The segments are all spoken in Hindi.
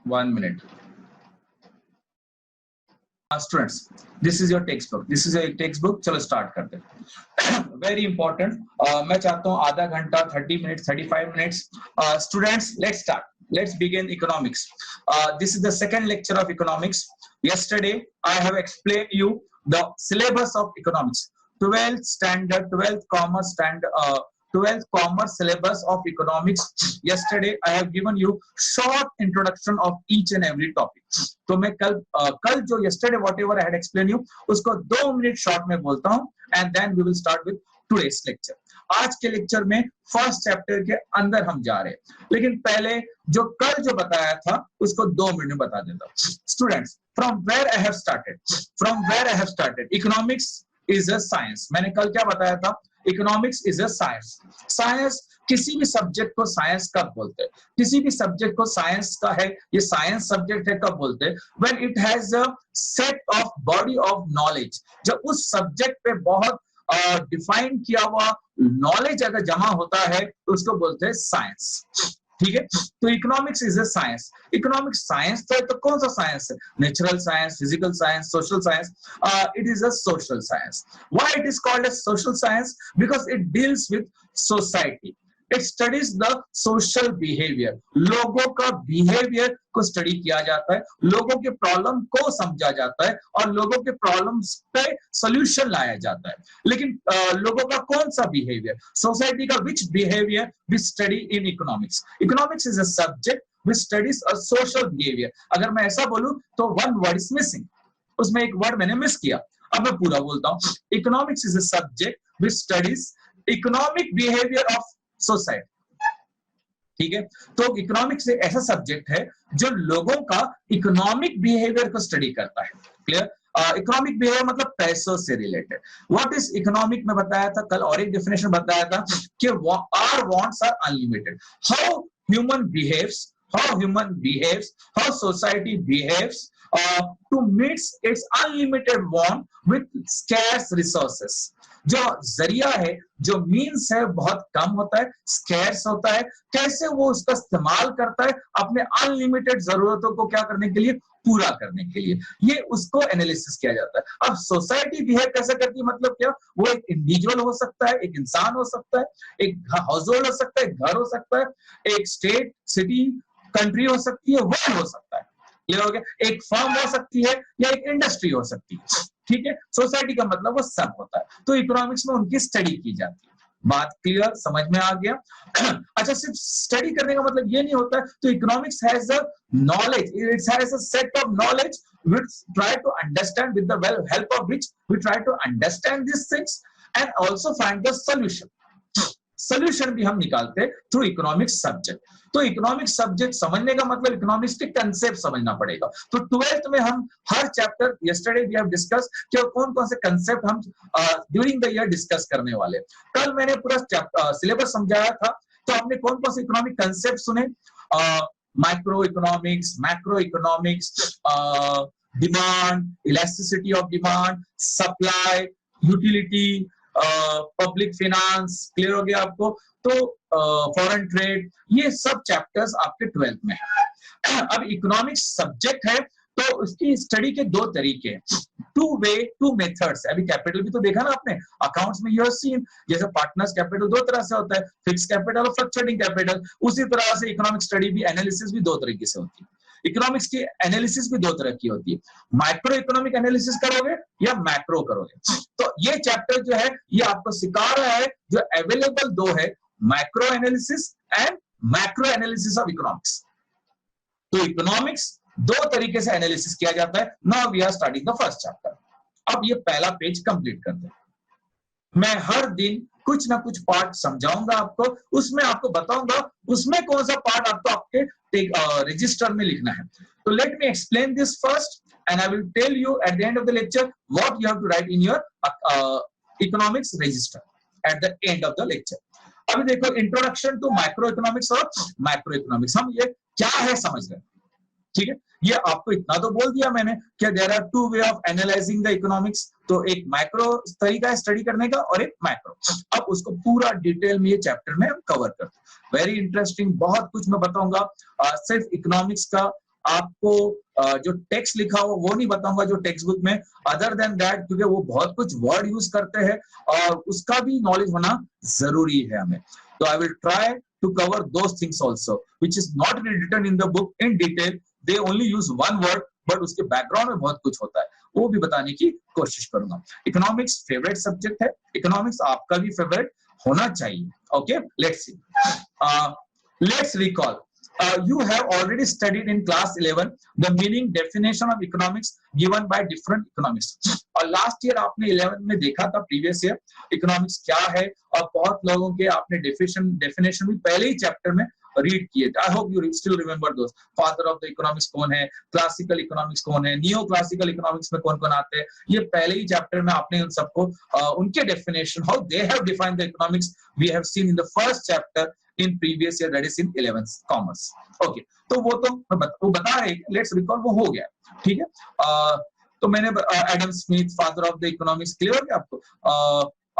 1 minute. Students, this is your textbook. This is your textbook. चलो start करते हैं. Very important. मैं चाहता हूँ आधा घंटा, 30 minutes, 35 minutes. Students, let's start. Let's begin economics. This is the second lecture of economics. Yesterday, I have explained you the syllabus of economics. 12th standard, 12th commerce standard. 12th commerce syllabus of economics. Yesterday I have given you short introduction of each and every topic. तो मैं कल जो yesterday whatever I had explained you उसको 2 मिनट short में बोलता हूँ and then we will start with today's lecture. आज के लेक्चर में फर्स्ट चैप्टर के अंदर हम जा रहे हैं, लेकिन पहले जो कल जो बताया था उसको 2 मिनट में बता देता हूँ. Students, from where I have started, economics is a science. मैंने कल क्या बताया था? Economics is a science. Science किसी भी सब्जेक्ट को साइंस कब बोलते हैं? किसी भी सब्जेक्ट को साइंस का है, ये साइंस सब्जेक्ट है कब बोलते हैं? When it has a set of body of knowledge. जब उस सब्जेक्ट पे बहुत डिफाइन किया हुआ नॉलेज अगर जमा होता है तो उसको बोलते हैं साइंस. ठीक है, तो economics is a science. Economics science तो कौन सा साइंस है? Natural science, physical science, social science. It is a social science. Why it is called as social science? Because it deals with society. It studies the social behaviour. लोगों का बिहेवियर को स्टडी किया जाता है, लोगों के प्रॉब्लम को समझा जाता है और लोगों के प्रॉब्लम्स पे सॉल्यूशन लाया जाता है. लेकिन लोगों का कौन सा बिहेवियर? सोसाइटी का which behaviour we study in economics. Economics is a subject which studies a social behaviour. अगर मैं ऐसा बोलूं तो वन वर्ड इज मिसिंग, उसमें एक वर्ड मैंने मिस किया. अब मैं पूरा बोलता हूं. Economics is a subject which studies economic behaviour of society. ठीक है, तो इकोनॉमिक्स एक ऐसा सब्जेक्ट है जो लोगों का इकोनॉमिक बिहेवियर को स्टडी करता है. क्लियर? इकोनॉमिक बिहेवियर मतलब पैसों से रिलेटेड. व्हाट इज इकोनॉमिक में बताया था कल, और एक डेफिनेशन बताया था कि our wants are unlimited. How human behaves, how society behaves to meet its unlimited want with scarce resources. जो जरिया है, जो मीन्स है, बहुत कम होता है, स्कैर्स होता है. कैसे वो उसका इस्तेमाल करता है अपने अनलिमिटेड जरूरतों को क्या करने के लिए? पूरा करने के लिए. ये उसको एनालिसिस किया जाता है. अब सोसाइटी बिहेव कैसे करती है मतलब क्या? वो एक इंडिविजुअल हो सकता है, एक इंसान हो सकता है, एक हाउस होल्ड हो सकता है, घर हो सकता है, एक स्टेट, सिटी, कंट्री हो सकती है, वर्ल्ड हो सकता है. क्लियर हो गया? एक फर्म हो सकती है या एक इंडस्ट्री हो सकती है. ठीक है, सोसाइटी का मतलब वो सब होता है. तो इकोनॉमिक्स में उनकी स्टडी की जाती है. बात क्लियर, समझ में आ गया? अच्छा, सिर्फ स्टडी करने का मतलब ये नहीं होता है. तो economics has a knowledge, it has a set of knowledge which try to understand, with the help of which we try to understand these things and also find the solution. Solution भी हम निकालते हैं थ्रू इकोनॉमिक्स सब्जेक्ट. तो इकोनॉमिक्स सब्जेक्ट समझने का मतलब इकोनॉमिक्स के कंसेप्ट समझना पड़ेगा. तो 12th में हम हर chapter, yesterday we have discuss कि कौन कौन से कंसेप्ट हम ड्यूरिंग द ईयर डिस्कस करने वाले. कल मैंने पूरा सिलेबस समझाया था, तो आपने कौन कौन से इकोनॉमिक कंसेप्ट सुने? Micro economics, macro economics, demand, elasticity of demand, supply, utility, public finance. Clear हो गया आपको? तो फॉरेन ट्रेड, ये सब चैप्टर्स आपके 12th में है. अब इकोनॉमिक्स सब्जेक्ट है तो उसकी स्टडी के 2 तरीके हैं. 2 मेथड्स. अभी कैपिटल भी तो देखा ना आपने, अकाउंट्स में यू हैव सीन, जैसे पार्टनर्स कैपिटल 2 तरह से होता है, फिक्स कैपिटल और फ्लक्चुएटिंग कैपिटल. उसी तरह से इकोनॉमिक स्टडी भी, एनालिसिस भी 2 तरीके से होती है. इकोनॉमिक्स की एनालिसिस भी 2 तरह की होती है. माइक्रो इकोनॉमिक एनालिसिस करोगे या मैक्रो करोगे. तो ये चैप्टर जो है ये आपको सिखा रहा है, जो अवेलेबल 2 है, micro analysis and macro analysis of economics. तो इकोनॉमिक्स 2 तरीके से एनालिसिस किया जाता है. Now we are starting the first chapter. अब ये पहला पेज कंप्लीट करते हैं. मैं हर दिन कुछ ना कुछ पार्ट समझाऊंगा आपको, उसमें आपको बताऊंगा उसमें कौन सा पार्ट आपको आपके रजिस्टर में लिखना है. तो let me explain this first and I will tell you at the end of the lecture what you have to write in your economics register at the end of the lecture. अभी देखो, इंट्रोडक्शन टू माइक्रो इकोनॉमिक्स और मैक्रो इकोनॉमिक्स. हम ये क्या है समझ रहे हैं. ठीक है, ये आपको इतना तो बोल दिया मैंने कि there are 2 way of analyzing the economics. तो एक माइक्रो तरीका है स्टडी करने का और एक मैक्रो. अब उसको पूरा डिटेल में ये चैप्टर में हम कवर करते हैं. वेरी इंटरेस्टिंग, बहुत कुछ मैं बताऊंगा. सिर्फ इकोनॉमिक्स का आपको जो टेक्स्ट लिखा हो वो नहीं बताऊंगा जो टेक्स्ट बुक में, अदर देन दैट, क्योंकि वो बहुत कुछ वर्ड यूज करते हैं और उसका भी नॉलेज होना जरूरी है हमें। तो I will try to cover those things also which is not written in the book in detail, they only use one word, but उसके बैकग्राउंड में बहुत कुछ होता है, वो भी बताने की कोशिश करूंगा। इकोनॉमिक्स फेवरेट सब्जेक्ट है, इकोनॉमिक्स आपका भी फेवरेट होना चाहिए। Okay, let's see, let's recall, you have already studied in class 11 the meaning definition of economics given by different economists, और लास्ट ईयर आपने 11 में देखा था, प्रीवियस ईयर, इकोनॉमिक्स क्या है, और बहुत लोगों के आपने डेफिनेशन भी पहले ही चैप्टर में रीड किए थे। I hope you still remember दोस्त। फादर ऑफ द इकोनॉमिक्स कौन है, क्लासिकल इकोनॉमिक्स कौन है, नियो क्लासिकल इकोनॉमिक्स में कौन कौन आते हैं, ये पहले ही चैप्टर में आपने उन सबको उनके definition, how they have defined the economics, we have seen in the first chapter in previous year, that is in 11th commerce. Okay, तो वो तो वो बता रहे, let's recall, वो हो गया, ठीक है। तो मैंने Adam Smith, father of the economics, clear हो गया आपको,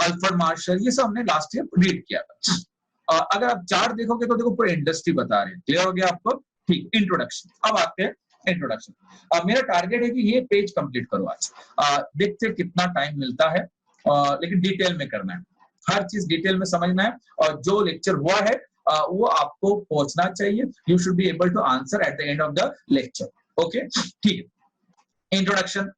अल्फ्रेड मार्शल, ये सब हमने लास्ट ईयर रीड किया था। अगर आप चार्ट देखोगे तो देखो पूरे इंडस्ट्री बता रहे हैं, क्लियर हो गया आपको, ठीक। इंट्रोडक्शन, अब आते हैं इंट्रोडक्शन। मेरा टारगेट है कि ये पेज कंप्लीट करो आज, देखते हैं कितना टाइम मिलता है, लेकिन डिटेल में करना है, हर चीज डिटेल में समझना है, और जो लेक्चर हुआ है वो आपको पहुंचना चाहिए। You should be able to answer at the end of the lecture. Okay, ठीक है। Introduction,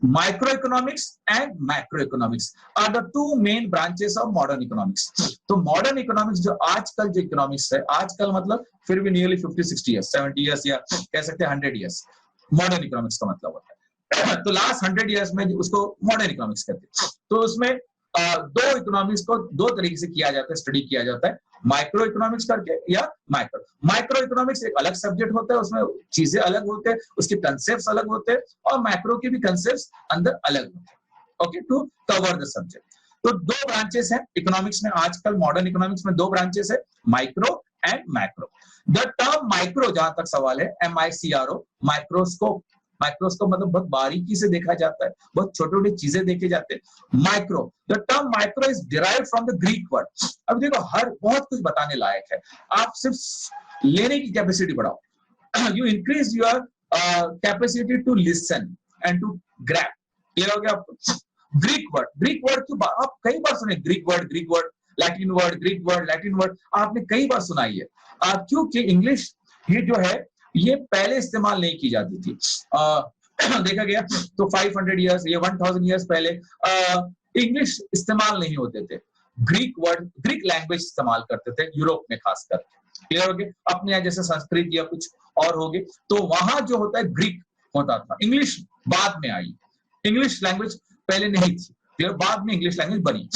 micro economics and macro economics are the two main branches of modern economics. तो मॉडर्न इकोनॉमिक्स, जो आजकल जो इकोनॉमिक्स है, आजकल मतलब फिर भी नियरली 50-60 ईयर्स, 70 ईयर्स, या कह सकते हैं 100 ईयर्स, मॉडर्न इकोनॉमिक्स का मतलब होता है। तो लास्ट 100 ईयर्स में उसको मॉडर्न इकोनॉमिक्स कहते हैं। तो उसमें दो इकोनॉमिक्स को दो तरीके से किया जाता है, स्टडी किया जाता है, माइक्रो इकोनॉमिक्स करके या माइक्रो इकोनॉमिक्स एक अलग सब्जेक्ट होता है, उसमें चीजें अलग होते हैं, उसके कंसेप्ट्स अलग होते हैं, और मैक्रो के भी कंसेप्ट्स अंदर अलग होते हैं। Okay, to cover the subject. तो दो ब्रांचेस हैं इकोनॉमिक्स में, आजकल मॉडर्न इकोनॉमिक्स में दो ब्रांचेस है, micro and macro. The term micro, जहां तक सवाल है, MICRO, माइक्रोस्कोप, माइक्रोस्कोप मतलब बहुत बारीकी से देखा जाता है, बहुत छोटे छोटे चीजें देखे जाते हैं। Micro, the term micro is derived from the Greek word. अब देखो, हर बहुत कुछ बताने लायक है, आप सिर्फ लेने की कैपेसिटी बढ़ाओ, you increase your capacity to listen and to grab. Clear हो गया आपको? ग्रीक वर्ड की आप कई बार सुने, Greek word, Latin word, Greek word, Latin word आपने कई बार सुनाई है, क्योंकि इंग्लिश ये जो है ये पहले इस्तेमाल नहीं की जाती थी। देखा गया तो 500 ईयर्स या 1000 ईयर्स पहले इंग्लिश इस्तेमाल नहीं होते थे, ग्रीक लैंग्वेज इस्तेमाल करते थे यूरोप में खासकर। क्लियर हो गया? अपने यहाँ जैसे संस्कृत या कुछ और हो गए तो वहां जो होता है ग्रीक होता था, इंग्लिश बाद में आई, इंग्लिश लैंग्वेज पहले नहीं थी, क्लियर, बाद में इंग्लिश लैंग्वेज बनी।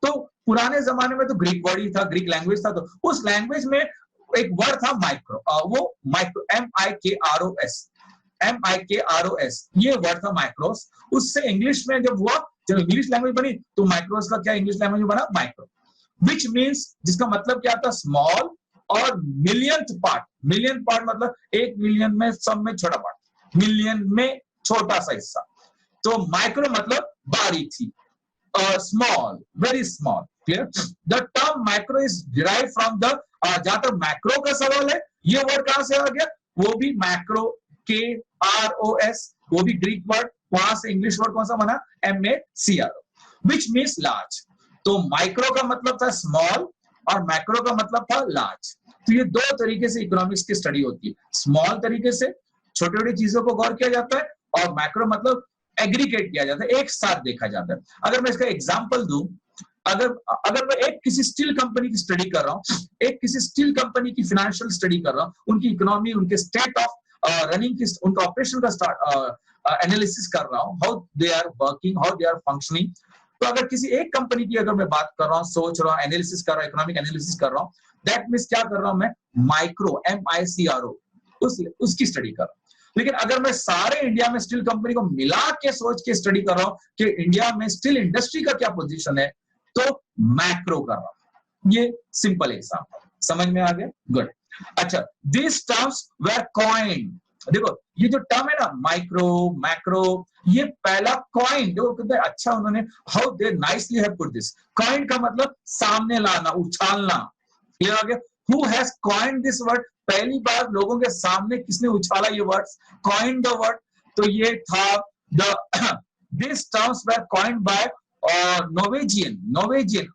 तो पुराने जमाने में तो ग्रीक वर्ड ही था, ग्रीक लैंग्वेज था, तो उस लैंग्वेज में एक वर्ड था माइक्रो, वो माइक्रो MIKROS, ये वर्ड था माइक्रोस। उससे इंग्लिश में जब हुआ, जब इंग्लिश लैंग्वेज बनी तो माइक्रोस का क्या इंग्लिश लैंग्वेज बना, माइक्रो, विच मीन्स, जिसका मतलब क्या था, स्मॉल और मिलियंथ पार्ट। मिलियन पार्ट मतलब 1 मिलियन में सब में छोटा पार्ट, मिलियन में छोटा सा हिस्सा। तो माइक्रो मतलब बारीक थी, small, very small. Clear? The term micro is derive from the, जहां तक मैक्रो का सवाल है, ये वर्ड कहां से आ गया, वो भी मैक्रो, KROS, वो भी ग्रीक वर्ड, वहां से इंग्लिश वर्ड कौन सा बना, MACRO, विच मीन्स लार्ज। तो माइक्रो का मतलब था स्मॉल और मैक्रो का मतलब था लार्ज। तो ये दो तरीके से इकोनॉमिक्स की स्टडी होती है, स्मॉल तरीके से छोटे छोटे चीजों को गौर किया जाता है, और मैक्रो मतलब एग्रीगेट किया जाता है, एक साथ देखा जाता है। अगर मैं इसका एग्जांपल दूं, अगर मैं एक किसी स्टील कंपनी की स्टडी कर रहा हूं, एक किसी स्टील कंपनी की फाइनेंशियल स्टडी कर रहा हूं, उनकी इकोनॉमी, उनके स्टेट ऑफ रनिंग की, उनका ऑपरेशन का एनालिसिस कर रहा हूं, how they are working, how they are functioning. तो अगर किसी एक कंपनी की अगर मैं बात कर रहा हूं, सोच रहा हूं, एनालिसिस कर रहा हूं, इकोनॉमिक एनालिसिस कर रहा हूं, दैट मींस क्या कर रहा हूं मैं, माइक्रो, MICRO, उसकी स्टडी कर रहा हूं। लेकिन अगर मैं सारे इंडिया में स्टील कंपनी को मिला के सोच के स्टडी कर रहा हूं कि इंडिया में स्टील इंडस्ट्री का क्या पोजीशन है, तो मैक्रो कर रहा हूं। ये सिंपल एग्जांपल, समझ में आ गया? गुड। अच्छा, दिस टर्म्स वर कॉइन्ड, देखो ये जो टर्म है ना, माइक्रो, मैक्रो, ये पहला कॉइन, देखो कितना अच्छा उन्होंने, how they nicely have put this. Coin का मतलब सामने लाना, उछालना। क्लियर हो गया? Who has coined this word? पहली बार लोगों के सामने किसने उछाला ये वर्ड? Coined the word. तो ये था the these terms were coined by Norwegian. Norwegian.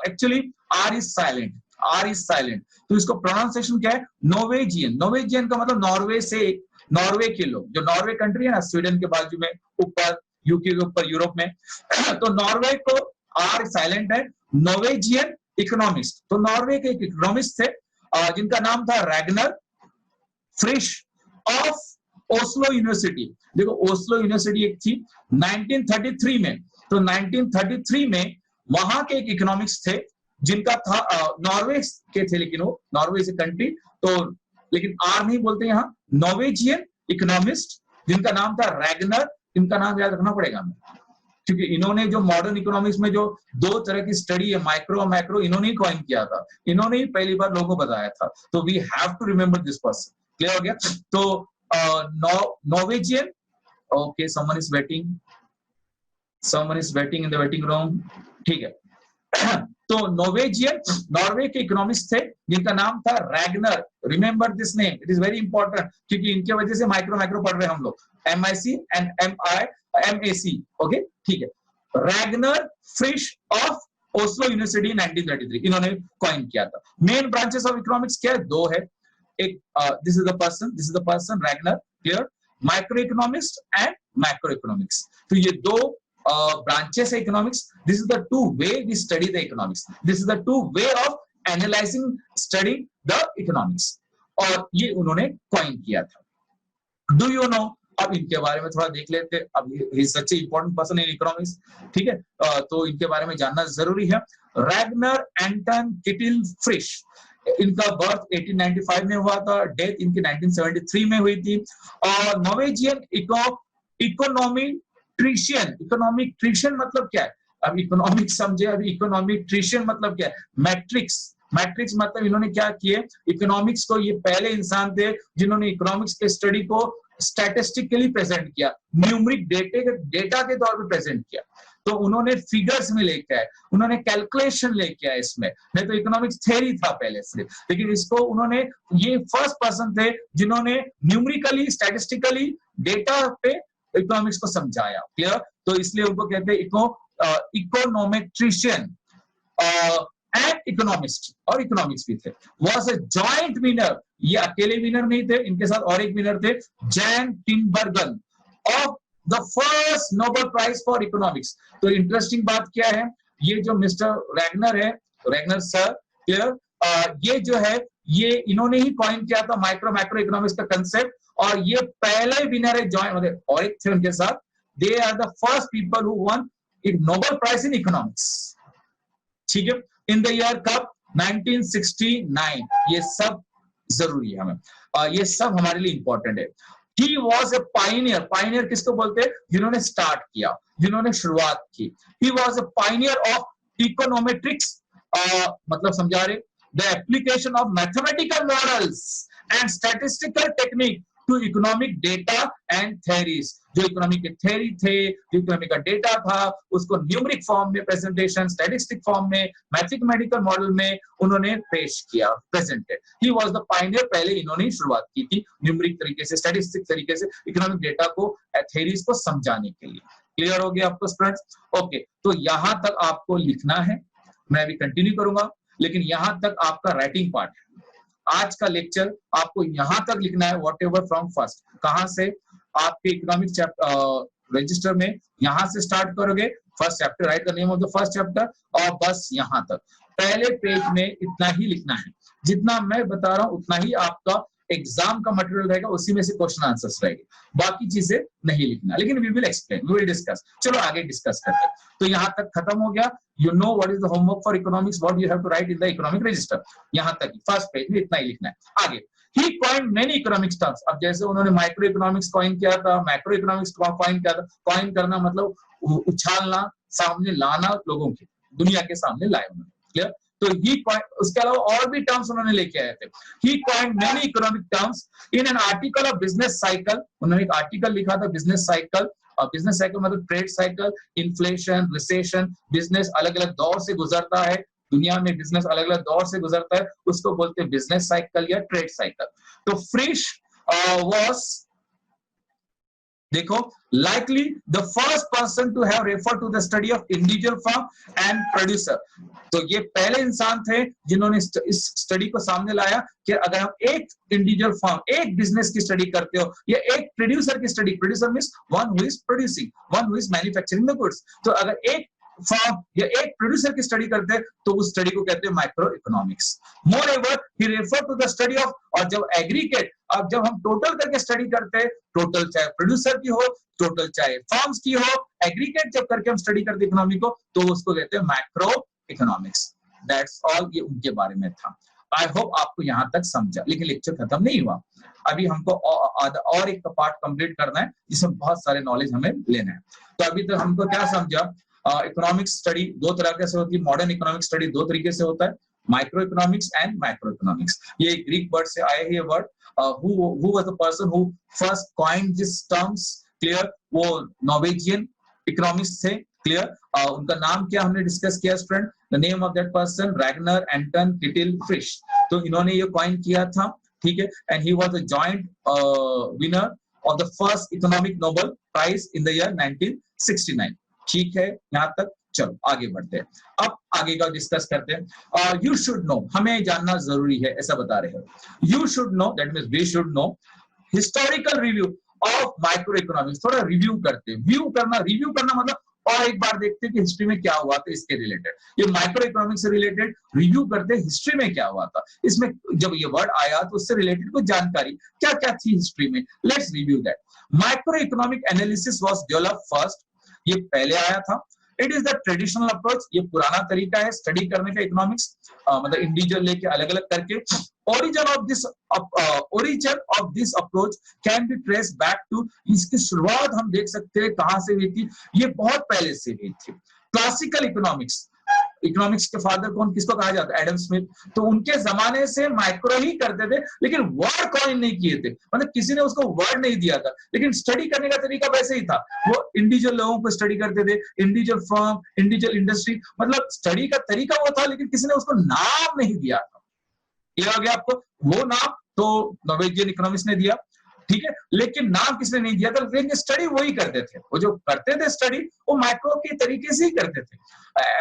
Actually, R is silent. R is silent. तो इसको प्रोनाउंसिएशन क्या है? नॉर्वेजियन. नॉर्वेजियन का मतलब नॉर्वे से, नॉर्वे के लोग, जो नॉर्वे कंट्री है ना, स्वीडन के बाजू में ऊपर, यूके के ऊपर, यूरोप में. तो नॉर्वे को आर साइलेंट है. Norwegian economist. तो नॉर्वे के एक इकोनॉमिस्ट थे जिनका नाम था रैगनर फ्रिश ऑफ ओस्लो यूनिवर्सिटी. देखो ओस्लो यूनिवर्सिटी एक थी 1933 में. तो 1933 में वहां के एक इकोनॉमिक्स थे जिनका था, नॉर्वे के थे, लेकिन वो नॉर्वे से कंट्री, तो लेकिन आर नहीं बोलते यहाँ. नॉर्वेजियन इकोनॉमिस्ट जिनका नाम था रैगनर. इनका नाम याद रखना पड़ेगा हमें, क्योंकि इन्होंने जो मॉडर्न इकोनॉमिक्स में जो दो तरह की स्टडी है, माइक्रो और मैक्रो, इन्होंने ही कॉइन किया था. इन्होंने ही पहली बार लोगों को बताया था. तो we have to remember this person. Clear हो गया? तो Norwegian. Okay, someone is waiting. Someone is waiting in the waiting room. ठीक है. तो नॉर्वेजियन, नॉर्वे के इकोनॉमिस्ट थे जिनका नाम था Ragnar. Remember this name, it is very important, क्योंकि इनके वजह से माइक्रो मैक्रो पढ़ रहे हैं हम लोग. MIC and MAC. ओके, ठीक है. रैगनर फ्रिश ऑफ ओस्लो यूनिवर्सिटी 1933 इन्होंने कॉइन किया था. मेन ब्रांचेस ऑफ इकोनॉमिक्स क्या है? दो है. एक this is the person Ragnar. Clear? Micro economist and macro economics. तो ये दो branches of economics. This is the two way we study the economics. This is the two way of analyzing, studying the economics. और ये उन्होंने coin किया था. Do you know? अब इनके बारे में थोड़ा देख लेते. अब he is such an important person in economics. ठीक है, तो इनके बारे में जानना जरूरी है. Ragnar Anton Kittil फ्रिश. इनका बर्थ 1895 में हुआ था. डेथ इनकी 1973 में हुई थी. और नॉर्वेजियन इकोनॉमिक ट्रिशियन मतलब क्या है? अब इकोनॉमिक समझे. अभी इकोनॉमिक ट्रिशियन मतलब क्या है? मैट्रिक्स मतलब इन्होंने क्या किए? इकोनॉमिक्स को, ये पहले इंसान थे जिन्होंने इकोनॉमिक्स के स्टडी को स्टैटिस्टिकली प्रेजेंट किया, न्यूमेरिक डेटा के तौर पे प्रेजेंट किया. तो उन्होंने फिगर्स में लेके आए, उन्होंने कैलकुलेशन लेके आए इसमें. नहीं तो इकोनॉमिक्स थ्योरी था पहले से, लेकिन इसको उन्होंने, ये फर्स्ट पर्सन थे जिन्होंने न्यूमेरिकली, स्टैटिस्टिकली डेटा पे इकोनॉमिक्स को समझाया. क्लियर? तो इसलिए उनको कहते हैं इकोनॉमेट्रिशियन एंड इकोनॉमिस्ट. और इकोनॉमिक्स भी थे. Was a joint winner. ये अकेले विनर नहीं थे, इनके साथ और एक विनर थे, Jan Tinbergen, of the first Nobel prize for economics. तो इंटरेस्टिंग बात क्या है? ये जो मिस्टर रैगनर है, रैगनर सर, क्लियर, ये जो है, ये इन्होंने ही कॉइन किया था माइक्रो मैक्रो इकोनॉमिक्स का कंसेप्ट. और ये पहले विनर है जॉइन, मतलब और एक थे उनके साथ. They are the first people who won Nobel prize in economics. ठीक है? इन द ईयर कब? 1969. ये सब जरूरी है हमें, ये सब हमारे लिए इंपॉर्टेंट है. He was a pioneer. Pioneer किसको बोलते हैं? जिन्होंने स्टार्ट किया, जिन्होंने शुरुआत की. He was a pioneer of econometrics. मतलब समझा रहे? The application of mathematical models and statistical technique to economic data and theories. जो इकोनॉमिक के थ्योरी थे, जो इकोनॉमिक का डेटा था, उसको न्यूमेरिक फॉर्म में प्रेजेंटेशन, स्टैटिस्टिक फॉर्म में, मैथमेटिकल मॉडल में उन्होंने पेश किया, presented. He was the Pioneer. पहले इन्होंने ही शुरुआत की थी न्यूमेरिक तरीके से, स्टैटिस्टिक तरीके से इकोनॉमिक डेटा को, थ्योरीज को समझाने के लिए. क्लियर हो गया आपको स्टूडेंट्स? ओके, तो यहां तक आपको लिखना है. मैं अभी कंटिन्यू करूंगा, लेकिन यहां तक आपका राइटिंग पार्ट है. आज का लेक्चर आपको यहां तक लिखना है, वॉट एवर फ्रॉम फर्स्ट. कहां से? आपके इकोनॉमिक रजिस्टर में यहां से स्टार्ट करोगे. First chapter, right the name of the first chapter, और बस यहां तक पहले पेज में इतना ही लिखना है. जितना मैं बता रहा हूं उतना ही आपका एग्जाम का मटेरियल रहेगा, उसी में से क्वेश्चन आंसर्स रहेंगे. बाकी चीजें नहीं लिखना, लेकिन we will explain, we will discuss. चलो आगे डिस्कस करते हैं. तो यहाँ तक खत्म हो गया. You know what is the homework for economics, what you have to write in the economic register. यहाँ तक फर्स्ट पेज में इतना ही लिखना है. आगे, ही कॉइन्ड मेनी इकोनॉमिक्स टर्म्स. अब जैसे उन्होंने माइक्रो इकोनॉमिक्स कॉइन किया था, मैक्रो इकोनॉमिक्स कॉइन किया था. कॉइन करना मतलब उछालना, सामने लाना, लोगों के दुनिया के सामने लाए उन्होंने. क्लियर? तो उसके अलावा और भी टर्म्स उन्होंने लेके आए थे. He coined many economic terms in an article of business cycle. उन्होंने एक आर्टिकल लिखा था, बिजनेस साइकिल. और बिजनेस साइकिल मतलब trade cycle, inflation, recession. Business अलग अलग दौर से गुजरता है, दुनिया में बिजनेस अलग अलग दौर से गुजरता है, उसको बोलते हैं बिजनेस साइकिल या ट्रेड साइकिल। तो फ्रिश वाज, देखो, likely the first person to have referred to the study of individual firm and producer। तो ये पहले इंसान थे जिन्होंने इस स्टडी को सामने लाया कि अगर हम एक इंडिविजुअल फर्म, एक बिजनेस की स्टडी करते हो या एक प्रोड्यूसर की study, producer means one who is producing, one who is manufacturing the goods, तो अगर एक फर्म या एक प्रोड्यूसर की स्टडी करते हैं तो उस स्टडी को कहते हैं micro economics. Moreover he refer to the study of, और जब एग्रीगेट, अब जब हम टोटल करके स्टडी करते हैं, टोटल चाहे प्रोड्यूसर की हो, टोटल चाहे फर्म्स की हो, एग्रीगेट जब करके हम स्टडी करते हैं इकोनॉमी को, तो उसको कहते हैं माइक्रो इकोनॉमिक्स। दैट्स ऑल, ये उनके बारे में था। आई होप आपको यहां तक समझा, लेकिन लेक्चर खत्म नहीं हुआ, अभी हमको और एक पार्ट कंप्लीट करना है जिसमें बहुत सारे नॉलेज हमें लेना है। तो अभी तक हमको क्या समझा, इकोनॉमिक्स स्टडी दो तरह से होती है, मॉडर्न इकोनॉमिक स्टडी दो तरीके से होता है, micro economics and macro economics. ये ग्रीक वर्ड से आया है word. who was the person who first coined these terms, clear, वो नॉर्वेजियन इकोनॉमिस्ट थे, क्लियर। उनका नाम क्या हमने डिस्कस किया student, the name of that person Ragnar Anton Kittil Frisch. तो इन्होंने ये कॉइन किया था, ठीक है, and he was the joint winner of the first economic Nobel prize in the year 1969। ठीक है, यहाँ तक चलो आगे बढ़ते हैं। अब आगे का डिस्कस करते हैं। यू शुड नो, हमें जानना जरूरी है, ऐसा बता रहे हो। You should know, that means we should know historical review of micro economics. थोड़ा रिव्यू करते हैं, व्यू करना, रिव्यू करना मतलब और एक बार देखते हैं कि हिस्ट्री में क्या हुआ था इसके रिलेटेड। ये माइक्रो इकोनॉमिक्स से रिलेटेड रिव्यू करते हैं, हिस्ट्री में क्या हुआ था, इसमें जब ये वर्ड आया तो उससे रिलेटेड कुछ जानकारी क्या क्या थी हिस्ट्री में। Let's review that. Micro economic analysis was developed first, ये पहले आया था। It is the traditional approach, ये पुराना तरीका है स्टडी करने का इकोनॉमिक्स, मतलब इंडिविजुअल लेके अलग अलग करके। origin of this approach can be traced back to, इसकी शुरुआत हम देख सकते हैं कहां से हुई थी, ये बहुत पहले से हुई थी। क्लासिकल इकोनॉमिक्स, इकोनॉमिक्स के फादर कौन, किसको कहा जाता है, एडम स्मिथ। तो उनके जमाने से माइक्रो ही करते थे, लेकिन वर्ड कॉइन नहीं किए थे, मतलब किसी ने उसको वर्ड नहीं दिया था, लेकिन स्टडी करने का तरीका वैसे ही था। वो इंडिविजुअल लोगों को स्टडी करते थे, इंडिविजुअल फर्म, इंडिविजुअल इंडस्ट्री, मतलब स्टडी का तरीका वो था, लेकिन किसी ने उसको नाम नहीं दिया था। क्लियर हो गया आपको? वो नाम तो नॉर्वेजियन इकोनॉमिस्ट ने दिया, ठीक है, लेकिन नाम किसने नहीं दिया था, लेकिन स्टडी वही करते थे। वो जो करते थे स्टडी, वो माइक्रो के तरीके से ही करते थे।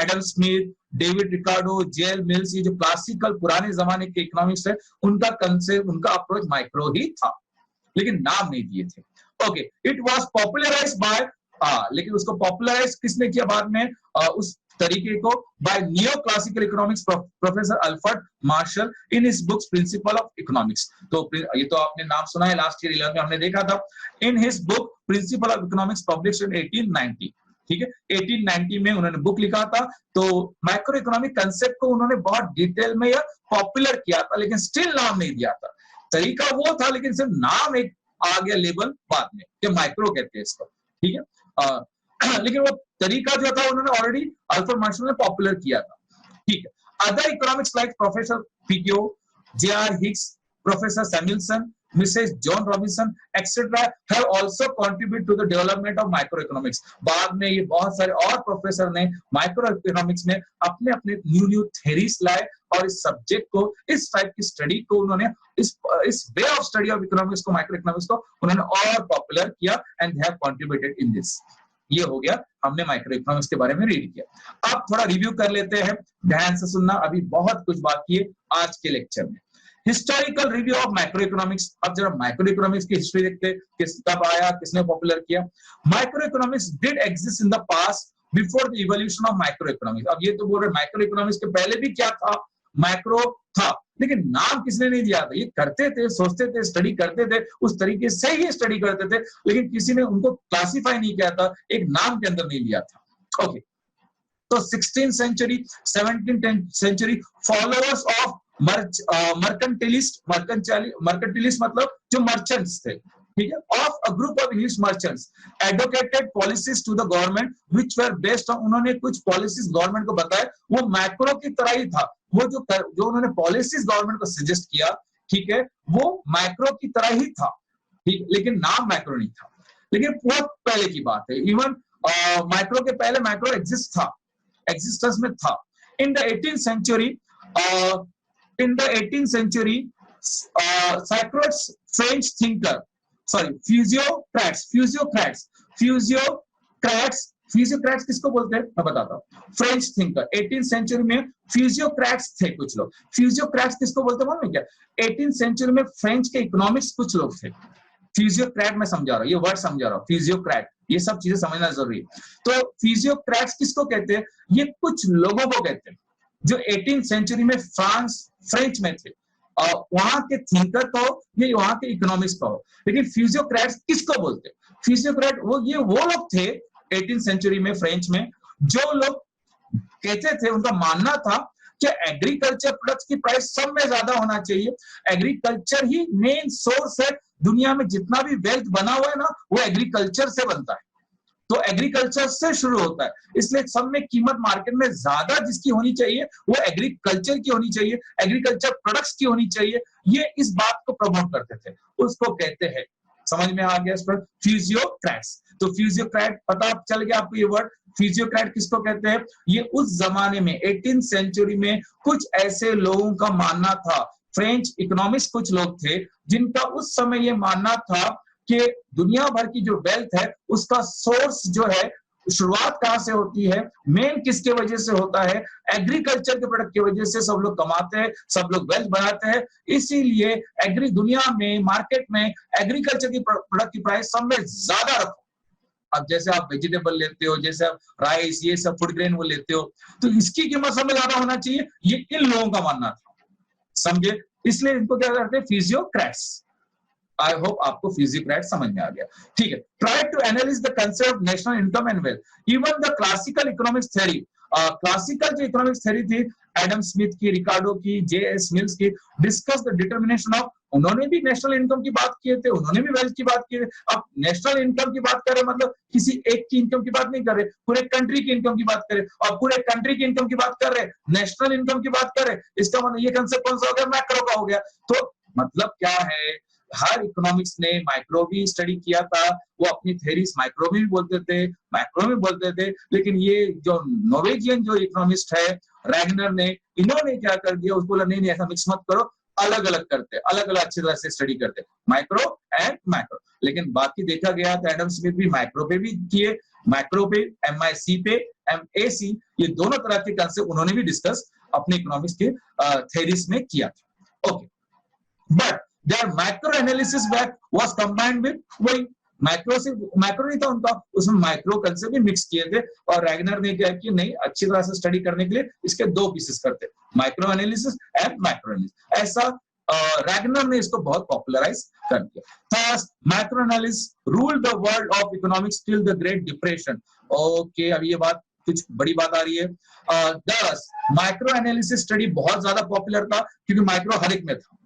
एडम स्मिथ, डेविड रिकार्डो, जेल मिल्स, ये जो क्लासिकल पुराने जमाने के इकोनॉमिक्स है, उनका कंसेप्ट, उनका अप्रोच माइक्रो ही था, लेकिन नाम नहीं दिए थे। Okay, it was popularized by, लेकिन उसको पॉपुलराइज किसने किया बाद में, उस तरीके को, by neo classical economics professor Alfred Marshall in his books principle of economics. तो ये तो आपने नाम सुना है, लास्ट ईयर 11 में हमने देखा था। In his book principal of economics published in 1890, ठीक है, 1890 में उन्होंने बुक लिखा था। तो माइक्रो इकोनॉमिक कंसेप्ट को उन्होंने बहुत डिटेल में या पॉपुलर किया था, लेकिन स्टिल नाम नहीं दिया था। तरीका वो था, लेकिन सिर्फ नाम एक आ गया लेबल बाद में कि माइक्रो कहते हैं इसको, ठीक है। लेकिन वो तरीका जो था उन्होंने ऑलरेडी अल्फ्रेड मार्शल ने पॉपुलर किया था, ठीक है। Other economics like professor Pigou, J R. Hicks, professor Samuelson, Mrs Joan Robinson etcetera have also contribute to the development of micro economics. बाद में ये बहुत सारे और प्रोफेसर ने माइक्रो इकोनॉमिक्स में अपने अपने न्यू थ्योरीज लाए, और इस सब्जेक्ट को, इस टाइप की स्टडी को उन्होंने, इस way of study of economics को, माइक्रो इकोनॉमिक्स को उन्होंने और पॉपुलर किया, and they have contributed in this. ये हो गया, हमने माइक्रो इकोनॉमिक्स के बारे में रीड किया। अब थोड़ा रिव्यू कर लेते हैं, ध्यान से सुनना, अभी बहुत कुछ बाकी है आज के लेक्चर में। Historical review of micro economics. अब जरा माइक्रो इकोनॉमिक्स की हिस्ट्री देखते हैं, कब आया, किसने पॉपुलर किया। Micro economics did exist in the past before the evolution of micro economics. अब ये तो बोल रहे माइक्रो इकोनॉमिक्स के पहले भी क्या था, माइक्रो था, लेकिन नाम किसने नहीं दिया था। ये करते थे, सोचते थे, स्टडी करते थे, उस तरीके से ही स्टडी करते थे, लेकिन किसी ने उनको क्लासिफाई नहीं किया था, एक नाम के अंदर नहीं लिया था। ओके, तो 16th century, 17th century followers of mercantilist मतलब जो मर्चेंट्स थे, ठीक है, of a group of English merchants advocated policies to the government which were based on, उन्होंने कुछ पॉलिसीज गवर्नमेंट को बताए, वो मैक्रो की तरह ही था। वो जो उन्होंने पॉलिसीज गवर्नमेंट को सजेस्ट किया, ठीक है, वो मैक्रो की तरह ही था, ठीक, लेकिन नाम मैक्रो नहीं था। लेकिन बहुत पहले की बात है, इवन माइक्रो के पहले मैक्रो एग्जिस्टेंस में था। In the 18th century, Socrates, French thinker, फिजियोक्रेट्स किसको बोलते हैं मैं बताता हूँ. फ्रेंच थिंकर 18th सेंचुरी में फिजियोक्रेट्स थे कुछ लोग. फिजियोक्रेट्स किसको बोलते हैं मालूम है क्या? 18th सेंचुरी में फ्रेंच के इकोनॉमिक्स कुछ लोग थे. फिजियोक्रेट मैं समझा रहा हूँ, ये वर्ड समझा रहा हूँ, फिजियोक्रेट, ये सब चीजें समझना जरूरी है. तो फिजियोक्रेट्स किसको कहते हैं? ये कुछ लोगों को कहते हैं जो 18th सेंचुरी में फ्रेंच में थे. वहां के थिंकर कहो या वहां के इकोनॉमिक्स कहो, लेकिन फिजियोक्रेट्स किसको बोलते हैं? फिजियोक्रेट वो लोग थे 18th सेंचुरी में फ्रेंच में, जो लोग कहते थे, उनका मानना था कि एग्रीकल्चर प्रोडक्ट्स की प्राइस सब में ज्यादा होना चाहिए. एग्रीकल्चर ही मेन सोर्स है. दुनिया में जितना भी वेल्थ बना हुआ है ना, वो एग्रीकल्चर से बनता है. तो एग्रीकल्चर से शुरू होता है, इसलिए सब में कीमत मार्केट में ज्यादा जिसकी होनी चाहिए वो एग्रीकल्चर की होनी चाहिए, एग्रीकल्चर प्रोडक्ट्स की होनी चाहिए. ये इस बात को प्रमोट करते थे, उसको कहते हैं, समझ में आ गया इस पर, फिजियोक्रेट्स. तो फिजियोक्रेट पता चल गया आपको ये वर्ड. फिजियोक्रेट किसको कहते हैं? ये उस जमाने में 18th सेंचुरी में कुछ ऐसे लोगों का मानना था, फ्रेंच इकोनॉमिक्स कुछ लोग थे जिनका उस समय ये मानना था कि दुनिया भर की जो वेल्थ है उसका सोर्स जो है, शुरुआत कहां से होती है, मेन किसके वजह से होता है? एग्रीकल्चर के प्रोडक्ट की वजह से सब लोग कमाते हैं, सब लोग वेल्थ बनाते हैं. इसीलिए दुनिया में मार्केट में एग्रीकल्चर की प्रोडक्ट की प्राइस सब में ज्यादा रखो. अब जैसे आप वेजिटेबल लेते हो, जैसे आप राइस, ये सब फूड ग्रेन वो लेते हो, तो इसकी कीमत सब में ज्यादा होना चाहिए, ये इन लोगों का मानना था. समझे? इसलिए इनको क्या करते हैं? फिजियोक्रेट्स. आई होप आपको फिजियोक्रेट समझ में आ गया. ठीक है. Try to analyze the concept of national income and wealth. Even the classical economics theory, classical जो इकोनॉमिक्स थ्योरी थी, एडम स्मिथ की, रिकार्डो की, जे.एस. मिल्स की, डिस्कस द डिटर्मिनेशन ऑफ, उन्होंने भी नेशनल इनकम की बात किए थे, उन्होंने भी वेल्थ की बात की है. अब नेशनल इनकम की बात करें मतलब किसी एक की इनकम की बात नहीं कर रहे, पूरे कंट्री की इनकम की बात करें, और पूरे कंट्री की इनकम की बात कर रहे, नेशनल इनकम की बात कर रहे. इसका मतलब ये कंसेप्ट कौन सा हो गया? मैक्रो का हो गया. तो मतलब क्या है, हर इकोनॉमिक्स ने माइक्रो भी स्टडी किया था, वो अपनी थ्योरीज माइक्रो में भी बोलते थे, मैक्रो में बोलते थे. लेकिन ये जो नॉर्वेजियन जो इकोनॉमिस्ट है रैगनर ने, इन्होंने क्या कर दिया, उसको बोला नहीं ऐसा मिक्स मत करो, अलग अलग करते, अलग अलग अच्छी तरह से स्टडी करते, माइक्रो एंड मैक्रो. लेकिन बाकी देखा गया तो एडम स्मिथ भी माइक्रो पे भी किए, माइक्रो पे, MIC पे, MAC, ये दोनों तरह के कंसेप्ट उन्होंने भी डिस्कस अपने इकोनॉमिक्स के थ्योरीज में किया था. Okay, but their macro analysis back was combined with वही मैक्रो नहीं था उनका, उसमें माइक्रो कंसेप्ट भी मिक्स किए थे. और रैगनर ने क्या किया, नहीं अच्छी तरह से स्टडी करने के लिए इसके दो पीसेस करते, micro analysis and macro analysis. ऐसा रैगनर ने इसको बहुत पॉपुलराइज कर दिया. Thus, macro analysis ruled the world of economics till the great depression. Okay, अब ये बात कुछ बड़ी बात आ रही है. दस माइक्रो एनालिसिस स्टडी बहुत ज्यादा पॉपुलर था क्योंकि माइक्रो हर एक में था,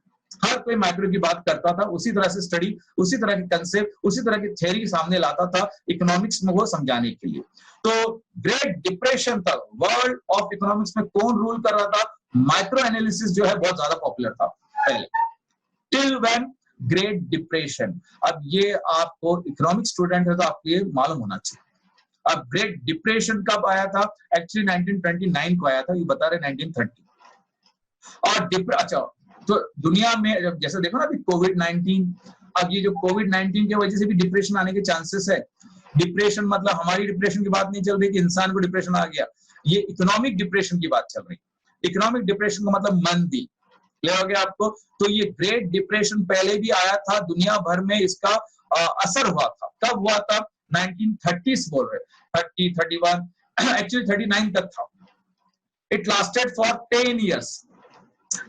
हर कोई माइक्रो की बात करता था, उसी तरह से स्टडी, उसी तरह के कंसेप्ट, उसी तरह की थ्योरी सामने लाता था इकोनॉमिक्स में वो समझाने के लिए. तो ग्रेट डिप्रेशन तक वर्ल्ड ऑफ इकोनॉमिक्स में कौन रूल कर रहा था? माइक्रो एनालिसिस जो है बहुत ज्यादा पॉपुलर था पहले, टिल व्हेन ग्रेट डिप्रेशन. अब ये आपको इकोनॉमिक स्टूडेंट है तो आपको ये मालूम होना चाहिए. अब ग्रेट डिप्रेशन कब आया था? एक्चुअली 1929 को आया था, ये बता रहे 1930. और अच्छा, तो दुनिया में जैसे देखो ना अभी कोविड-19, अब ये जो कोविड-19 की वजह से भी डिप्रेशन आने के चांसेस है. डिप्रेशन मतलब हमारी डिप्रेशन की बात नहीं चल रही कि इंसान को डिप्रेशन आ गया, ये इकोनॉमिक डिप्रेशन की बात चल रही. इकोनॉमिक डिप्रेशन का मतलब मंदी, क्लियर हो गया आपको? तो ये ग्रेट डिप्रेशन पहले भी आया था, दुनिया भर में इसका असर हुआ था. कब हुआ था? 1930s बोल रहे, 30, 31, एक्चुअली 39 तक था. इट लास्टेड फॉर 10 years,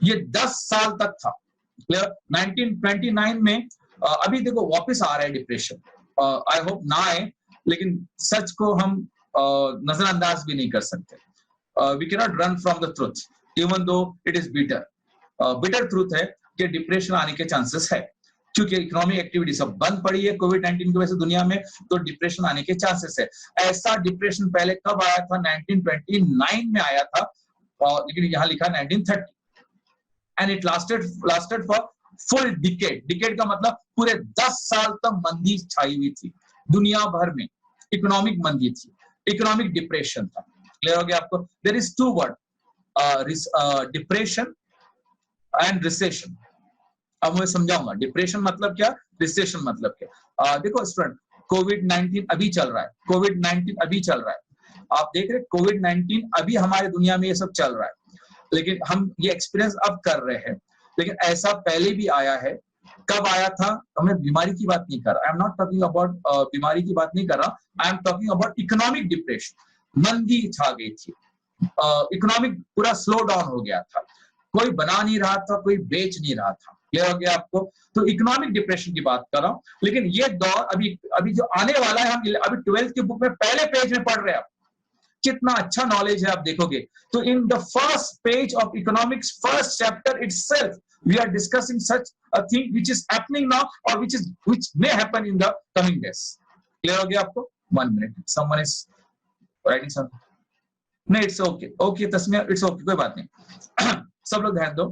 ये 10 साल तक था. क्लियर? 1929 में अभी देखो वापस आ रहा है डिप्रेशन. आई होप ना आए, लेकिन सच को हम नजरअंदाज भी नहीं कर सकते. We can not run from the truth even though it is bitter. Bitter truth है कि डिप्रेशन आने के चांसेस है, क्योंकि इकोनॉमिक एक्टिविटी सब बंद पड़ी है कोविड-19 की वजह से दुनिया में, तो डिप्रेशन आने के चांसेस है. ऐसा डिप्रेशन पहले कब आया था? 1929 में आया था, लेकिन यहाँ लिखा 1930. And it lasted for full decade. Decade का मतलब पूरे 10 साल तक मंदी छाई हुई थी दुनिया भर में, इकोनॉमिक मंदी थी, इकोनॉमिक डिप्रेशन था. क्लियर हो गया आपको? There is two word, depression and recession. अब मैं समझाऊंगा डिप्रेशन मतलब क्या, रिसेशन मतलब क्या। देखो स्टूडेंट, कोविड-19 अभी चल रहा है, कोविड-19 अभी चल रहा है, आप देख रहे कोविड-19 अभी हमारे दुनिया में ये सब चल रहा है, लेकिन हम ये एक्सपीरियंस अब कर रहे हैं, लेकिन ऐसा पहले भी आया है। कब आया था? मैं बीमारी की बात नहीं कर रहा, I am not talking about बीमारी की बात नहीं कर रहा, I am talking about economic depression. मंदी छा गई थी, इकोनॉमिक पूरा स्लो डाउन हो गया था, कोई बना नहीं रहा था, कोई बेच नहीं रहा था। क्लियर हो गया आपको? तो इकोनॉमिक डिप्रेशन की बात कर रहा हूं, लेकिन ये दौर अभी जो आने वाला है, हम अभी 12th की बुक में पहले पेज में पढ़ रहे हैं। कितना अच्छा नॉलेज है आप देखोगे। तो in the first page of economics, first chapter itself, we are discussing such a thing which is happening now और which may happen in the coming days. Clear हो गया आपको? 1 minute, someone is writing something. नहीं, it's okay, okay Tasmir, it's okay, कोई बात नहीं। सब लोग ध्यान दो,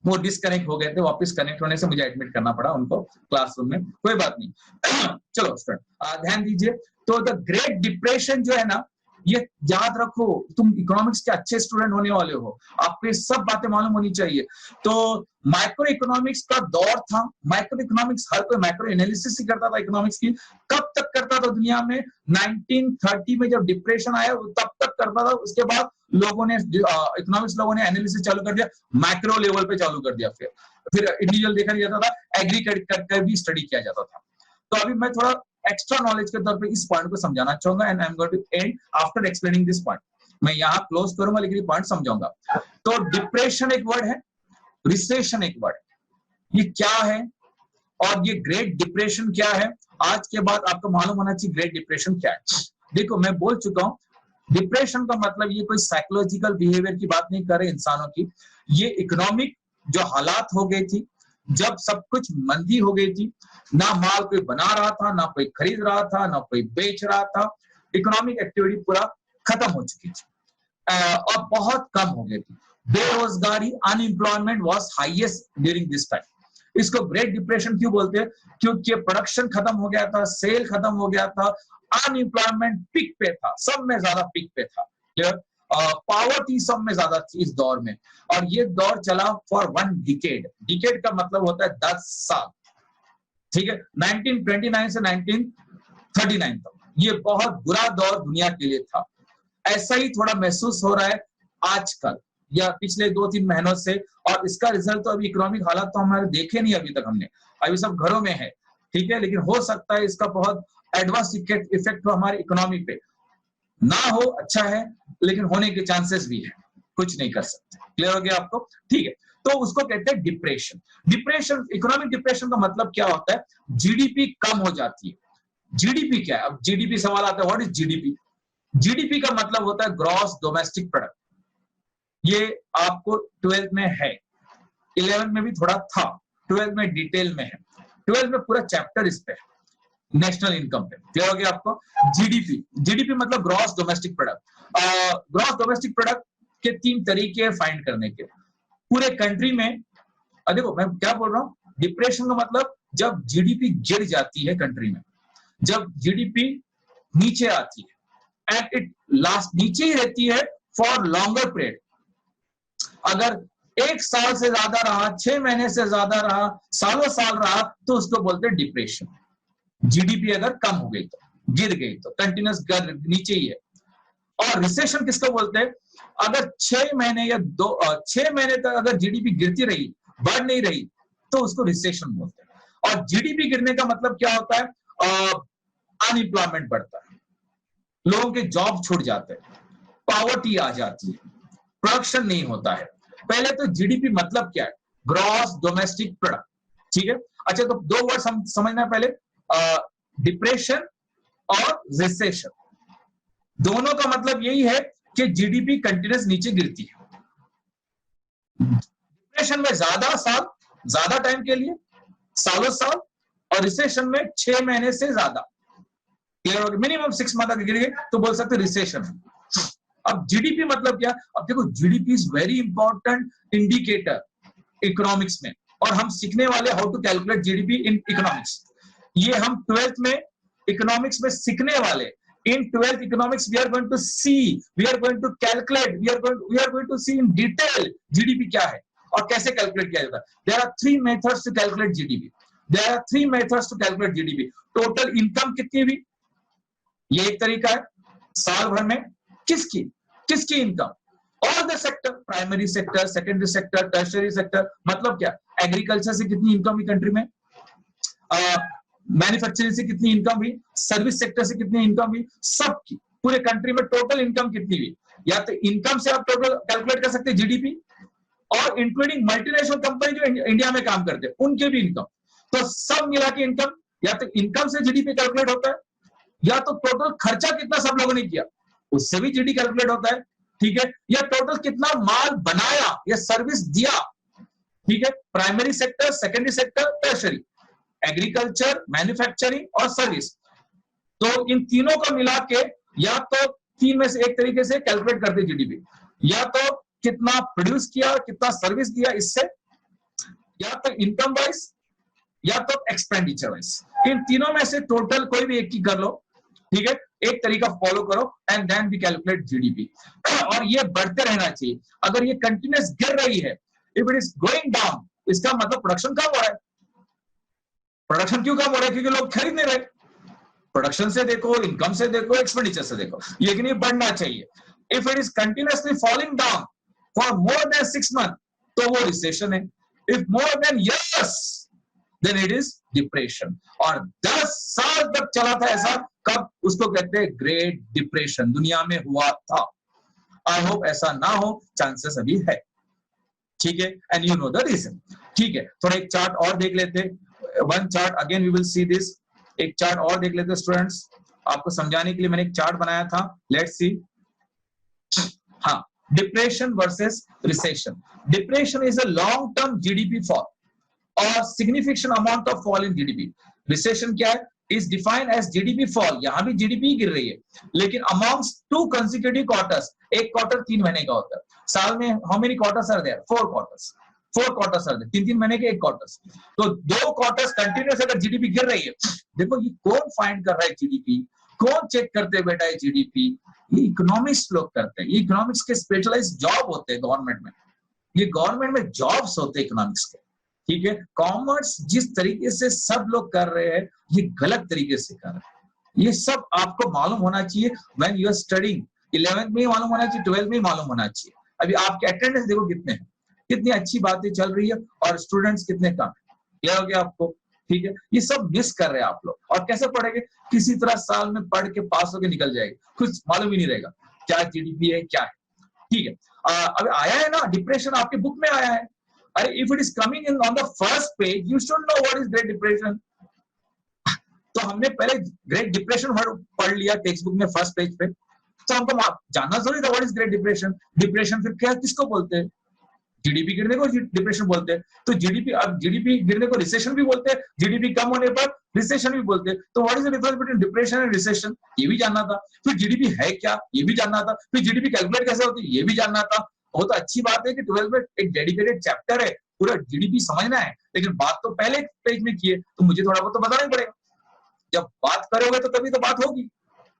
वो डिस्कनेक्ट हो गए थे, वापस कनेक्ट होने से मुझे एडमिट करना पड़ा उनको क्लासरूम में, कोई बात नहीं। चलो स्टूडेंट ध्यान दीजिए। तो द ग्रेट डिप्रेशन जो है ना, ये याद रखो, तुम इकोनॉमिक्स के अच्छे स्टूडेंट होने वाले हो, आपको ये सब बातें मालूम होनी चाहिए। तो माइक्रो इकोनॉमिक्स का दौर था, माइक्रो इकोनॉमिक्स, हर कोई माइक्रो एनालिसिस ही करता था इकोनॉमिक्स की। कब तक करता था दुनिया में? 1930 में जब डिप्रेशन आया तब तक करता था। उसके बाद लोगों ने इकोनॉमिक्स लोगों ने एनालिसिस चालू कर दिया, माइक्रो लेवल पे चालू कर दिया, फिर इंडिविजुअल देखा नहीं जाता था, एग्री कर भी स्टडी किया जाता था। तो अभी मैं थोड़ा एक्स्ट्रा नॉलेज के तौर पे इस पॉइंट को समझाना चाहूंगा, and I am going to end after explaining this point. मैं यहाँ क्लोज करूंगा, लेकिन ये पॉइंट समझाऊंगा। तो डिप्रेशन एक वर्ड है, रिसेशन एक वर्ड है, ये क्या है और ये ग्रेट डिप्रेशन क्या है, आज के बाद आपको मालूम होना चाहिए ग्रेट डिप्रेशन क्या है। देखो मैं बोल चुका हूं, डिप्रेशन का मतलब ये कोई साइकोलॉजिकल बिहेवियर की बात नहीं कर रहे इंसानों की, ये इकोनॉमिक जो हालात हो गई थी, जब सब कुछ मंदी हो गई थी, ना माल कोई बना रहा था, ना कोई खरीद रहा था, ना कोई बेच रहा था, इकोनॉमिक एक्टिविटी पूरा खत्म हो चुकी थी और बहुत कम हो गई थी। बेरोजगारी, unemployment was highest during this time. इसको ग्रेट डिप्रेशन क्यों बोलते हैं? क्योंकि प्रोडक्शन खत्म हो गया था, सेल खत्म हो गया था, अनएम्प्लॉयमेंट पीक पे था, सब में ज्यादा पीक पे था। क्लियर? पावर्टी सब में ज्यादा थी इस दौर में, और ये दौर चला फॉर 1 डिकेड। डिकेड का मतलब होता है 10 साल, ठीक है, 1929 से 1939 तक। ये बहुत बुरा दौर दुनिया के लिए था। ऐसा ही थोड़ा महसूस हो रहा है आजकल या पिछले 2-3 महीनों से, और इसका रिजल्ट तो अभी इकोनॉमिक हालात तो हमारे देखे नहीं अभी तक हमने, अभी सब घरों में है, ठीक है, लेकिन हो सकता है इसका बहुत एडवर्स इफेक्ट हो हमारी इकोनॉमी पे। ना हो अच्छा है, लेकिन होने के चांसेस भी है, कुछ नहीं कर सकते। क्लियर हो गया आपको? ठीक है, तो उसको कहते हैं डिप्रेशन। डिप्रेशन, इकोनॉमिक डिप्रेशन का मतलब क्या होता है? जीडीपी कम हो जाती है। जीडीपी क्या है? अब जीडीपी सवाल आता है, व्हाट इज जीडीपी? जीडीपी का मतलब होता है ग्रॉस डोमेस्टिक प्रोडक्ट। ये आपको 12th में है, 11th में भी थोड़ा था, 12th में डिटेल में है, 12th में पूरा चैप्टर इस पे है, नेशनल इनकम पे। क्लियर हो गया आपको? जीडीपी, जीडीपी मतलब gross domestic product. Gross domestic product के 3 तरीके हैं फाइंड करने के पूरे कंट्री में। देखो मैं क्या बोल रहा हूँ, डिप्रेशन का मतलब जब जीडीपी गिर जाती है कंट्री में, जब जीडीपी नीचे आती है एंड इट लास्ट नीचे ही रहती है फॉर लॉन्गर पीरियड। अगर 1 साल से ज्यादा रहा, 6 महीने से ज्यादा रहा, सालों साल रहा, तो उसको बोलते हैं डिप्रेशन। जीडीपी अगर कम हो गई तो, गिर गई तो, कंटिन्यूस नीचे ही है। और रिसेशन किसको बोलते हैं? अगर 6 महीने या 6 महीने तक अगर जीडीपी गिरती रही, बढ़ नहीं रही, तो उसको रिसेशन बोलते हैं। और जीडीपी गिरने का मतलब क्या होता है? अनएम्प्लॉयमेंट बढ़ता है, लोगों के जॉब छूट जाते हैं, पॉवर्टी आ जाती है, प्रोडक्शन नहीं होता है। पहले तो जीडीपी मतलब क्या है? ग्रॉस डोमेस्टिक प्रोडक्ट, ठीक है। अच्छा, तो 2 वर्ड समझना पहले, डिप्रेशन और रिसेशन। दोनों का मतलब यही है कि जीडीपी कंटिन्यूस नीचे गिरती है। डिप्रेशन में ज्यादा साल, ज्यादा टाइम के लिए, सालों साल, और रिसेशन में 6 महीने से ज्यादा, क्लियर हो गया? मिनिमम 6 मंथ अगर गिर गए तो बोल सकते रिसेशन है। अब जीडीपी मतलब क्या? अब देखो, GDP is very important indicator economics में, और हम सीखने वाले how to calculate GDP in economics. ये हम 12th में इकोनॉमिक्स में सीखने वाले In 12th economics, we are going to see, we are going to calculate, we are going to see in detail GDP क्या है और कैसे कैलकुलेट किया जाता है. There are 3 methods to calculate GDP. There are 3 methods to calculate GDP. Total income कितनी हुई, ये एक तरीका है. साल भर में किसकी income, all the sector, primary sector, secondary sector, tertiary sector. मतलब क्या, एग्रीकल्चर से कितनी इनकम हुई कंट्री में, मैन्युफैक्चरिंग से कितनी इनकम हुई, सर्विस सेक्टर से कितनी इनकम हुई, सबकी पूरे कंट्री में टोटल इनकम कितनी हुई. या तो इनकम से आप टोटल कैलकुलेट कर सकते हैं जीडीपी, और इंक्लूडिंग मल्टीनेशनल कंपनी जो इंडिया में काम करते हैं उनके भी इनकम. तो सब मिला के इनकम, या तो इनकम से जीडीपी कैलकुलेट होता है, या तो टोटल खर्चा कितना सब लोगों ने किया उससे भी जीडीपी कैलकुलेट होता है. ठीक है, या टोटल कितना माल बनाया या सर्विस दिया. ठीक है, primary sector, secondary sector, tertiary, agriculture, manufacturing और सर्विस. तो इन तीनों को मिला के या तो 3 में से एक तरीके से कैलकुलेट करते जीडीपी, या तो कितना प्रोड्यूस किया, कितना सर्विस दिया इससे, या तो इनकम वाइज, या तो एक्सपेंडिचर वाइज. इन तीनों में से टोटल कोई भी एक की कर लो. ठीक है, एक तरीका फॉलो करो and then we calculate GDP. और ये बढ़ते रहना चाहिए. अगर ये कंटिन्यूअस गिर रही है, if it is going down, इसका मतलब प्रोडक्शन कम हो रहा है. प्रोडक्शन क्यों कम हो रहा है, क्योंकि लोग खरीद नहीं रहे. प्रोडक्शन से देखो, इनकम से देखो, एक्सपेंडिचर से देखो, लेकिन ये बढ़ना चाहिए. If it is continuously falling down for more than 6 months, तो वो रिसेशन है. If more than years, then it is depression. और 10 साल तक चला था ऐसा, कब, उसको कहते हैं ग्रेट डिप्रेशन, दुनिया में हुआ था. आई होप ऐसा ना हो, चांसेस अभी है. ठीक है, and you know the reason. ठीक है, थोड़ा एक चार्ट और देख लेते. One chart again we will see this. एक चार्ट और देख लेते स्टूडेंट्स, आपको समझाने के लिए मैंने एक चार्ट बनाया था. Let's see. हाँ, depression versus recession. Depression is a long term GDP fall और significant amount of fall in GDP. Recession क्या है, is defined as GDP fall. यहां भी जीडीपी गिर रही है, लेकिन अमॉन्ग्स 2 consecutive क्वार्टर्स. एक क्वार्टर 3 महीने का होता है. साल में how many quarters are there, 4 quarters. 4 quarters are there, 3-3 महीने के एक क्वार्टर्स. तो 2 क्वार्टर्स कंटिन्यूअस अगर जीडीपी गिर रही है, देखो ये कौन फाइंड कर रहा है जीडीपी, कौन चेक करते हैं बेटा ये जीडीपी, ये इकोनॉमिक्स लोग करते हैं. ये इकोनॉमिक्स के स्पेशलाइज्ड जॉब होते हैं गवर्नमेंट में. ये गवर्नमेंट में जॉब्स होते हैं इकोनॉमिक्स के. ठीक है, कॉमर्स जिस तरीके से सब लोग कर रहे हैं, ये गलत तरीके से कर रहे हैं. ये सब आपको मालूम होना चाहिए. When you are studying, 11th में ही मालूम होना चाहिए, 12th में ही मालूम होना चाहिए. अभी आपके अटेंडेंस देखो कितने हैं, कितनी अच्छी बातें चल रही है, और स्टूडेंट्स कितने कम. क्लियर हो गया आपको. ठीक है, ये सब मिस कर रहे हैं आप लोग. और कैसे पढ़ेंगे, किसी तरह साल में पढ़ के पास होके निकल जाएगा, कुछ मालूम ही नहीं रहेगा क्या जीडीपी है क्या है. ठीक है, अब आया है ना डिप्रेशन, आपके बुक में आया है. अरे if it is coming in on the first page, you should no what is great depression. तो हमने पहले ग्रेट डिप्रेशन वर्ड पढ़ लिया टेक्स्ट बुक में फर्स्ट पेज पे, तो हमको जानना जरूरी था what is great depression. Depression फिर क्या, किसको बोलते हैं, जीडीपी गिरने को डिप्रेशन बोलते हैं. तो जीडीपी, अब जीडीपी गिरने को रिसेशन भी बोलते हैं, जीडीपी कम होने पर रिसेशन भी बोलते हैं. तो what is the difference between depression and recession, ये भी जानना था. फिर जीडीपी है क्या, ये भी जानना था. फिर जीडीपी कैलकुलेट कैसे होती है, ये भी जानना था. बहुत अच्छी बात है कि 12th में एक डेडिकेटेड चैप्टर है, पूरा जीडीपी समझना है, लेकिन बात तो पहले पेज में की है, तो मुझे थोड़ा बहुत तो बताना ही पड़ेगा. जब बात करोगे तो तभी तो बात होगी.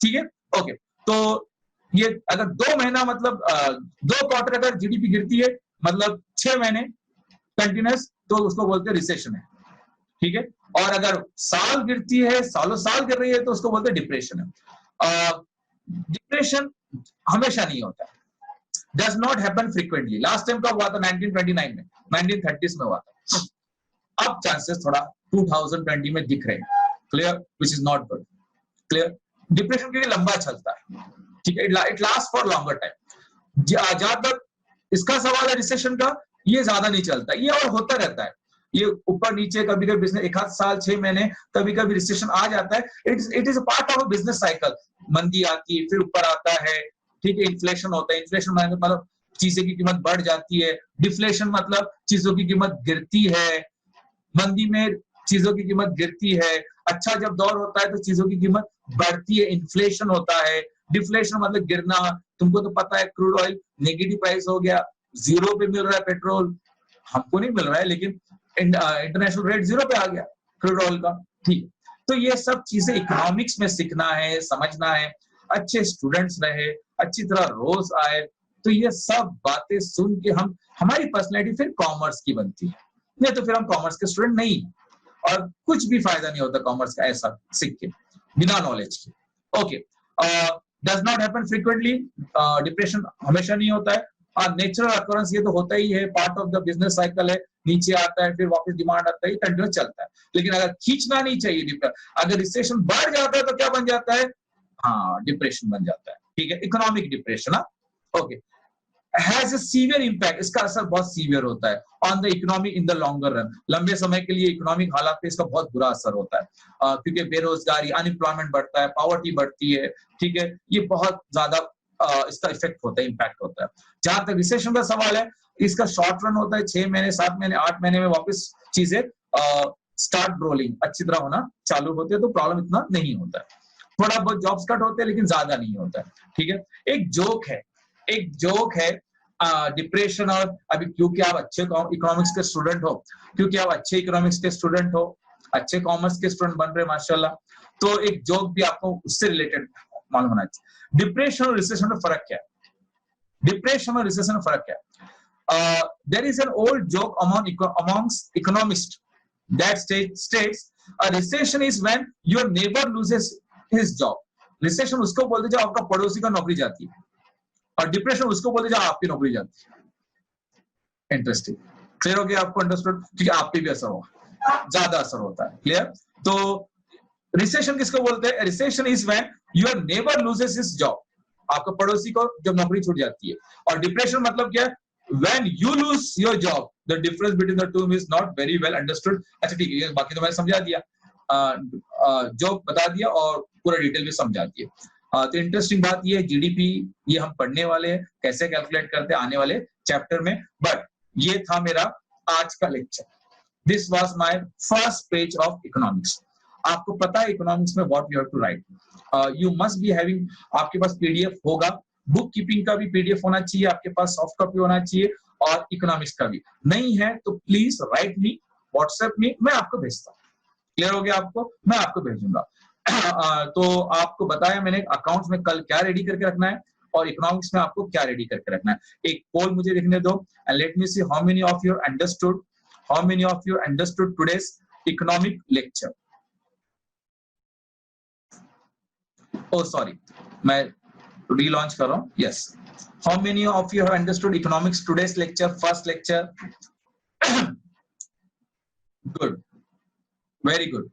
ठीक है, ओके. तो ये अगर 2 महीना मतलब 2 क्वार्टर अगर जीडीपी गिरती है, मतलब 6 महीने कंटिन्यूअस, तो उसको बोलते हैं रिसेशन है. ठीक है, और अगर साल गिरती है, सालों साल गिर रही है, तो उसको बोलते हैं डिप्रेशन है. डिप्रेशन हमेशा नहीं होता, does not happen frequently. Last time कब हुआ था, 1929 में, 1930s में हुआ था. अब चांसेस थोड़ा 2020 में दिख रहे हैं. Clear, which is not good. Clear, depression क्योंकि लंबा चलता है. ठीक है, it last for longer time. जहां तक इसका सवाल है रिसेशन का, ये ज्यादा नहीं चलता, ये और होता रहता है. ये ऊपर नीचे, कभी कभी बिजनेस 1 साल 6 महीने, कभी कभी रिसेशन आ जाता है. It is a part of business cycle. मंदी आती है, फिर ऊपर आता है. ठीक है, इन्फ्लेशन होता है. इन्फ्लेशन मतलब चीजों की कीमत बढ़ जाती है. डिफ्लेशन मतलब चीजों की कीमत गिरती है. मंदी में चीजों की कीमत गिरती है. अच्छा जब दौर होता है तो चीजों की कीमत बढ़ती है, इन्फ्लेशन होता है. डिफ्लेशन मतलब गिरना. तुमको तो पता है, क्रूड ऑयल नेगेटिव प्राइस हो गया, 0 पे मिल रहा है पेट्रोल. हमको नहीं मिल रहा है, लेकिन इंटरनेशनल रेट 0 पे आ गया क्रूड ऑयल का. ठीक, तो ये सब चीजें इकोनॉमिक्स में सीखना है, समझना है. अच्छे स्टूडेंट्स रहे, अच्छी तरह रोज आए, तो ये सब बातें सुन के हमारी पर्सनैलिटी फिर कॉमर्स की बनती है। नहीं तो फिर हम कॉमर्स के स्टूडेंट नहीं, और कुछ भी फायदा नहीं होता कॉमर्स का ऐसा सीख के बिना नॉलेज के। Okay, does not happen frequently, depression हमेशा नहीं होता है, नेचुरल अकरेंस, ये तो होता ही है, part of the business cycle है, नीचे आता है फिर वापस डिमांड आता है, कंटिन्यू चलता है। लेकिन अगर खींचना नहीं चाहिए, अगर रिसेशन बढ़ जाता है तो क्या बन जाता है, हाँ डिप्रेशन बन जाता है, ठीक है, economic depression. Okay, has a severe impact, इसका असर बहुत सीवियर होता है on the economy in the longer run, लंबे समय के लिए इकोनॉमिक हालात पे इसका बहुत बुरा असर होता है, क्योंकि बेरोजगारी, अनएम्प्लॉयमेंट बढ़ता है, पॉवर्टी बढ़ती है, ठीक है, ये बहुत ज्यादा इसका इफेक्ट होता है, इंपैक्ट होता है। जहां तक रिसेशन का सवाल है, इसका शॉर्ट रन होता है, 6 महीने 7 महीने 8 महीने में वापस चीजें स्टार्ट रोलिंग अच्छी तरह होना चालू होते हैं, तो प्रॉब्लम इतना नहीं होता है, थोड़ा बहुत जॉब्स कट होते हैं लेकिन ज्यादा नहीं होता है, ठीक है। एक जोक है डिप्रेशन, और अभी क्योंकि आप अच्छे इकोनॉमिक्स के स्टूडेंट हो, क्योंकि आप अच्छे इकोनॉमिक्स के स्टूडेंट हो, अच्छे कॉमर्स के स्टूडेंट बन रहे माशाल्लाह, तो एक जोक भी आपको उससे रिलेटेड मालूम होना चाहिए। डिप्रेशन और रिसेशन में फर्क क्या है? डिप्रेशन और रिसेशन में फर्क क्या है? There is an old joke amongst economists that states a recession is when your neighbor loses his job. Recession उसको बोलते जब आपका पड़ोसी का नौकरी जाती है, और डिप्रेशन उसको बोलते जब आपकी नौकरी जाती है। इंटरेस्टिंग, क्लियर हो गया आपको? अंडरस्टूड, क्योंकि आप पे भी असर होगा, ज्यादा असर होता है, क्लियर। तो रिसेशन किसको बोलते हैं? Recession is when your neighbour loses his job, आपका पड़ोसी को जब नौकरी छूट जाती है। और डिप्रेशन मतलब क्या है? When you lose your job, the difference between the two is not very well understood. अच्छा ठीक है, बाकी तो मैंने समझा दिया, जो बता दिया और पूरा डिटेल भी समझा दिया। तो इंटरेस्टिंग बात ये है, जीडीपी ये हम पढ़ने वाले हैं, कैसे कैलकुलेट करते हैं आने वाले चैप्टर में, बट ये था मेरा आज का lecture. This was my first page of economics. आपको पता है इकोनॉमिक्स में what you have to write, you must be having, आपके पास पीडीएफ होगा, बुक कीपिंग का भी पीडीएफ होना चाहिए आपके पास, सॉफ्ट कॉपी होना चाहिए, और इकोनॉमिक्स का भी। नहीं है तो प्लीज राइट मी व्हाट्सएप में, मैं आपको भेजता हूँ। क्लियर हो गया आपको? मैं आपको भेजूंगा। तो आपको बताया मैंने अकाउंट्स में कल क्या रेडी करके रखना है, और इकोनॉमिक्स में आपको क्या रेडी करके रखना है। एक पोल मुझे लिखने दो, and let me see how many of you understood today's economic lecture. O sorry, मैं रीलॉन्च कर रहा हूं। Yes, how many of you have understood economics today's lecture, first lecture? Good, very good.